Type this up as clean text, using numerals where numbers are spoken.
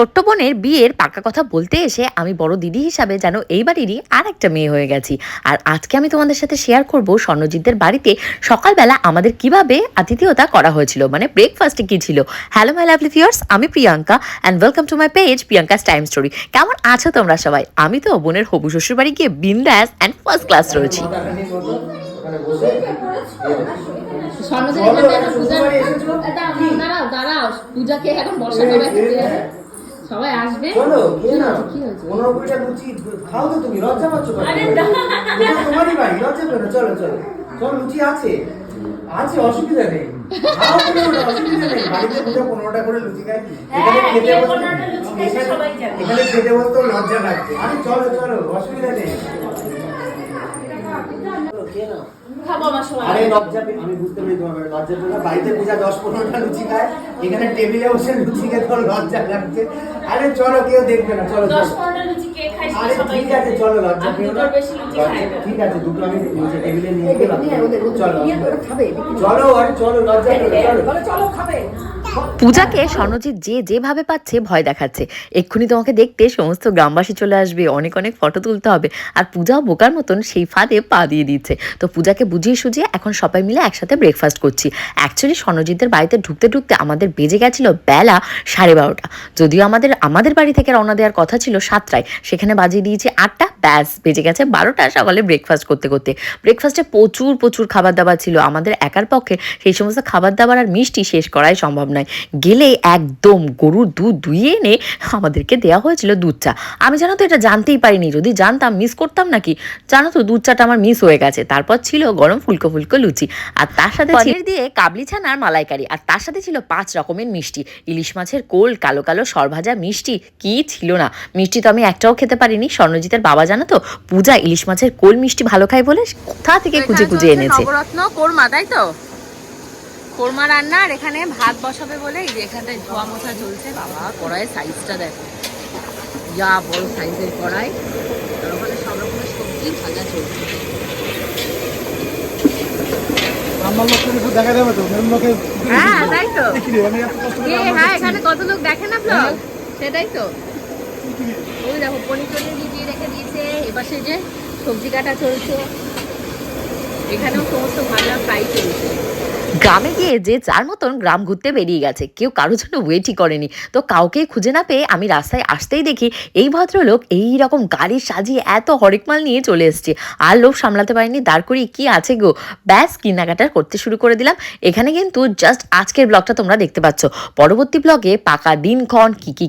ছোট্ট বোনের বিয়ের পাকা কথা বলতে এসে আমি বড় দিদি হিসাবে যেন এই বাড়িরই আর একটা মেয়ে হয়ে গেছি। আর আজকে আমি তোমাদের সাথে শেয়ার করব স্বর্ণজিৎদের বাড়িতে সকালবেলা আমাদের কিভাবে আতিথেয়তা করা হয়েছিল, মানে ব্রেকফাস্টে কি ছিল। হ্যালো মাই লাভলি ভিউয়ার্স, আমি Priyanka and welcome to my page Priyanka's time story. কেমন আছো তোমরা সবাই? আমি তো বোনের হবু শ্বশুর বাড়ি গিয়ে বিন্দাস অ্যান্ড ফার্স্ট ক্লাস রয়েছি। পূজাকে এখন বর্ষা সবাই আসবে। খাও তো, তুমি লজ্জা পাচ্ছ? তোমারই বাড়ি, লজ্জা পেও না। চলো চলো চলো, লুচি আছে আছে, অসুবিধা নেই। অসুবিধা নেই, বাড়িতে পূজা 15টা করে লুচি খায়। এখানে খেতে বসতেও লজ্জা লাগছে। আরে চলো চলো, অসুবিধা নেই। আরে লজ্জা পেয়ে, আমি বুঝতে পারি তোমার লজ্জা পেয়ে। বাড়িতে পূজা 10-15টা লুচি খায়, এখানে টেবিলে বসে লুচি খেতে তোর লজ্জা লাগছে। আরে চলো, কেউ দেখবে না। চলো চলো, আরে ঠিক আছে চলো, লজ্জা পেও না। ঠিক আছে, দুটো আমি টেবিলে নিয়ে গেলাম। চলো চলো, আরে চলো, লজ্জা পেও না। চলো খাবে। পূজাকে স্বর্ণজিৎ যেভাবে পাচ্ছে ভয় দেখাচ্ছে। এক্ষুনি তোমাকে দেখতে সমস্ত গ্রামবাসী চলে আসবে, অনেক অনেক ফটো তুলতে হবে। আর পূজাও বোকার মতন সেই ফাঁদে পা দিয়ে দিচ্ছে। তো পূজাকে বুঝিয়ে সুঝিয়ে এখন সবাই মিলে একসাথে ব্রেকফাস্ট করছি। অ্যাকচুয়ালি স্বর্ণজিৎদের বাড়িতে ঢুকতে ঢুকতে আমাদের বেজে গেছিল বেলা 12:30। যদিও আমাদের বাড়ি থেকে রওনা দেওয়ার কথা ছিল 7টায়, সেখানে বাজিয়ে দিয়েছি 8টা, ব্যাস বেজে গেছে 12টা সকালে ব্রেকফাস্ট করতে করতে। ব্রেকফাস্টে প্রচুর খাবার দাবার ছিল। আমাদের একার পক্ষে সেই সমস্ত খাবার দাবার আর মিষ্টি শেষ করাই সম্ভব নয়। গেলে একদম গরুর দুধ দুইয়ে এনে আমাদেরকে দেওয়া হয়েছিল দুধ চা। আমি জানো তো এটা জানতেই পারিনি, যদি জানতাম মিস করতাম নাকি। জানো তো দুধ চাটা আমার মিস হয়ে গেছে। তারপর ছিল গরম ফুলকো ফুলকো লুচি, আর তার সাথে পনির দিয়ে কাবলি ছানার মালাইকারি, আর তার সাথে ছিল 5 রকমের মিষ্টি। ইলিশ মাছের কোল, কালো কালো সরভাজা মিষ্টি, কি ছিল না। মিষ্টি তো আমি একটাও খেতে পারিনি। স্বর্ণজিতের বাবা জানো তো পূজা ইলিশ মাছের কোল মিষ্টি ভালো খায় বলে কোথা থেকে খুঁজে এনেছে। নবরত্ন কোরমা, তাই তো কোরমা রান্না। আর এখানে ভাত বসাবে বলে এই যে এখানটায় ধোয়া মোছা চলছে। বাবা কড়াইয়ের সাইজটা দেখো, যা বড় সাইজের কড়াই। আর ওখানে সব রকমের সবজি ভাজা চলছে। হ্যাঁ তাই তো, হ্যাঁ এখানে কত লোক দেখে না ব্লগ, সেটাই তো। ওই দেখো পনির টনির ভিজিয়ে রেখে দিয়েছে। এবার সে যে সবজি কাটা চলছে, এখানেও সমস্ত ভাজা ফ্রাই চলছে। গ্রামে গিয়ে যে যার মতন গ্রাম ঘুরতে বেরিয়ে গেছে, কেউ কারোর জন্য ওয়েটই করেনি। তো কাউকে খুঁজে না পেয়ে আমি রাস্তায় আসতেই দেখি এই ভদ্রলোক এই রকম গাড়ি সাজিয়ে এত হরেকমাল নিয়ে চলে এসছে। আর লোভ সামলাতে পারিনি, দাঁড় করিয়ে কি আছে গো, ব্যাস কেনাকাটা করতে শুরু করে দিলাম। এখানে কিন্তু জাস্ট আজকের ব্লগটা তোমরা দেখতে পাচ্ছ। পরবর্তী ব্লগে পাকা দিনক্ষণ কি কি